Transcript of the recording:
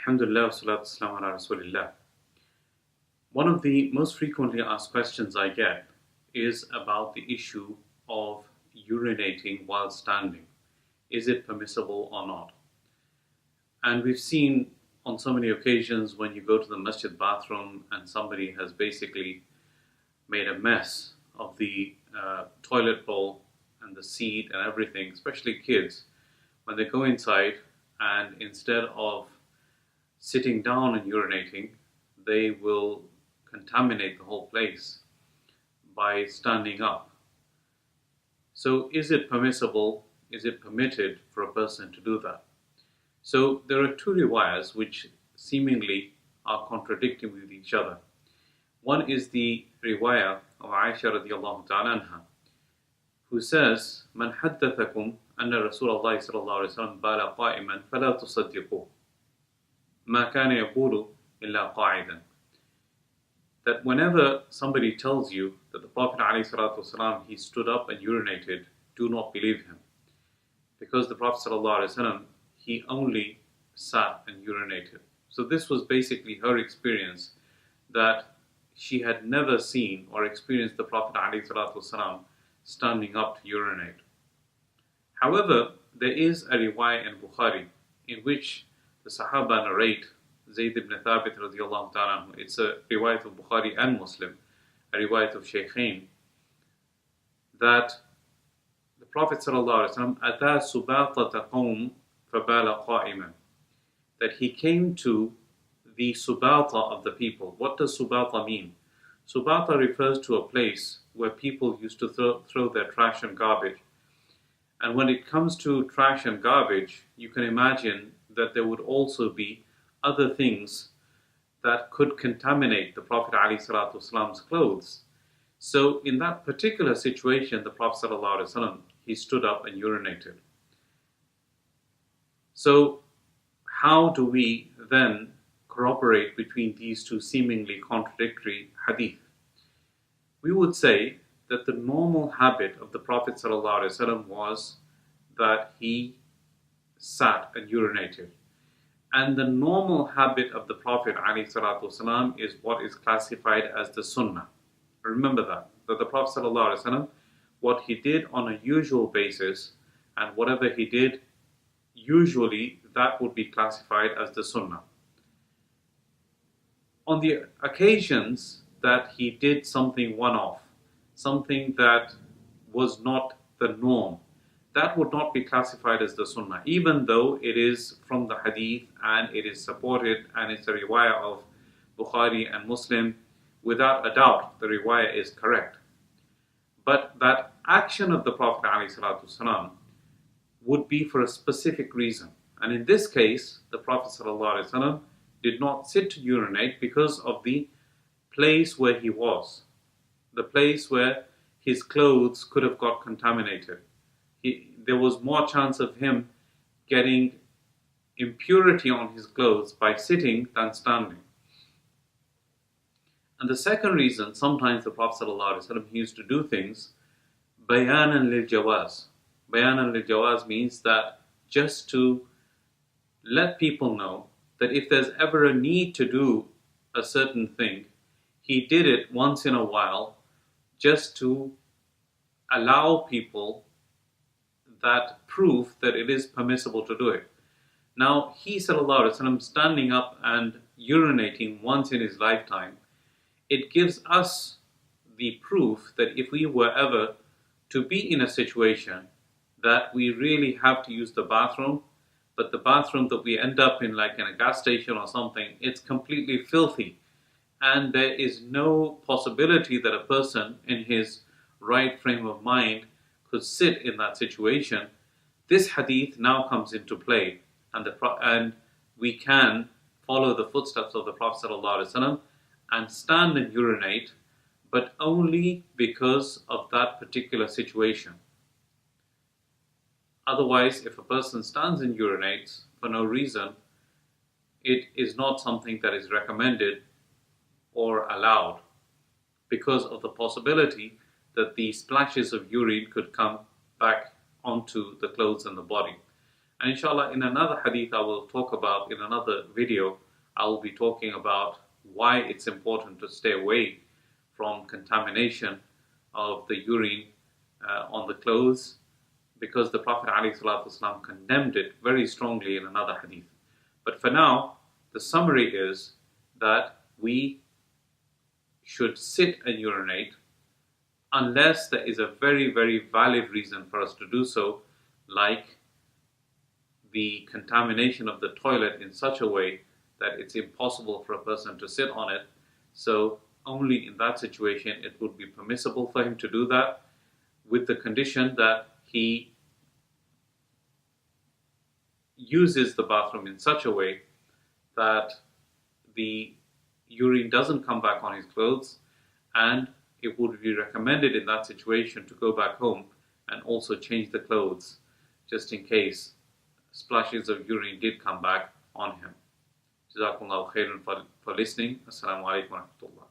Alhamdulillah, salatu wassalamu ala rasulillah. One of the most frequently asked questions I get is about the issue of urinating while standing. Is it permissible or not? And we've seen on so many occasions when you go to the masjid bathroom and somebody has basically made a mess of the toilet bowl and the seat and everything, especially kids, when they go inside and instead of sitting down and urinating, they will contaminate the whole place by standing up. So is it permissible, is it permitted for a person to do that? So there are two riwayas which seemingly are contradicting with each other. One is the riwayah of Aisha radiallahu ta'ala anha, who says, "Man haddathakum anna Rasulullah sallallahu alaihi wasallam bala qa'iman fala tusaddiquhu ma kana yaqulu illa qa'idan." That whenever somebody tells you that the Prophet ﷺ, he stood up and urinated, do not believe him. Because the Prophet ﷺ, he only sat and urinated. So this was basically her experience, that she had never seen or experienced the Prophet ﷺ standing up to urinate. However, there is a riwayah in Bukhari in which the Sahaba narrate, Zayd ibn Thabit radiallahu ta'ala anhu, it's a riwayat of Bukhari and Muslim, a riwayat of Shaykhain, that the Prophet sallallahu alaihi wasallam ata subatata qawm fabala qa'iman, that he came to the subata of the people. What does subata mean? Subata refers to a place where people used to throw their trash and garbage. And when it comes to trash and garbage, you can imagine that there would also be other things that could contaminate the Prophet ﷺ's clothes. So in that particular situation, the Prophet ﷺ, he stood up and urinated. So how do we then corroborate between these two seemingly contradictory hadith? We would say that the normal habit of the Prophet ﷺ was that he sat and urinated. And the normal habit of the Prophet ﷺ is what is classified as the sunnah. Remember that the Prophet ﷺ, what he did on a usual basis and whatever he did usually, that would be classified as the sunnah. On the occasions that he did something one-off, something that was not the norm, that would not be classified as the sunnah, even though it is from the hadith and it is supported and it's a riwayah of Bukhari and Muslim. Without a doubt, the riwayah is correct. But that action of the Prophet ﷺ would be for a specific reason. And in this case, the Prophet ﷺ did not sit to urinate because of the place where he was, the place where his clothes could have got contaminated. There was more chance of him getting impurity on his clothes by sitting than standing. And the second reason, sometimes the Prophet ﷺ, he used to do things bayanan lil jawaz. Bayanan lil jawaz means that just to let people know that if there's ever a need to do a certain thing, he did it once in a while just to allow people that proof that it is permissible to do it. Now, he ﷺ standing up and urinating once in his lifetime, it gives us the proof that if we were ever to be in a situation that we really have to use the bathroom, but the bathroom that we end up in, like in a gas station or something, it's completely filthy, and there is no possibility that a person in his right frame of mind could sit in that situation, this hadith now comes into play, and we can follow the footsteps of the Prophet ﷺ and stand and urinate, but only because of that particular situation. Otherwise, if a person stands and urinates for no reason, it is not something that is recommended or allowed, because of the possibility that the splashes of urine could come back onto the clothes and the body. And inshallah, in another hadith I will talk about, in another video, I will be talking about why it's important to stay away from contamination of the urine on the clothes, because the Prophet ﷺ condemned it very strongly in another hadith. But for now, the summary is that we should sit and urinate unless there is a very, very valid reason for us to do so, like the contamination of the toilet in such a way that it's impossible for a person to sit on it. So only in that situation it would be permissible for him to do that, with the condition that he uses the bathroom in such a way that the urine doesn't come back on his clothes, and it would be recommended in that situation to go back home and also change the clothes just in case splashes of urine did come back on him. Jazakumullahu khairan for listening. Assalamu alaikum wa rahmatullah.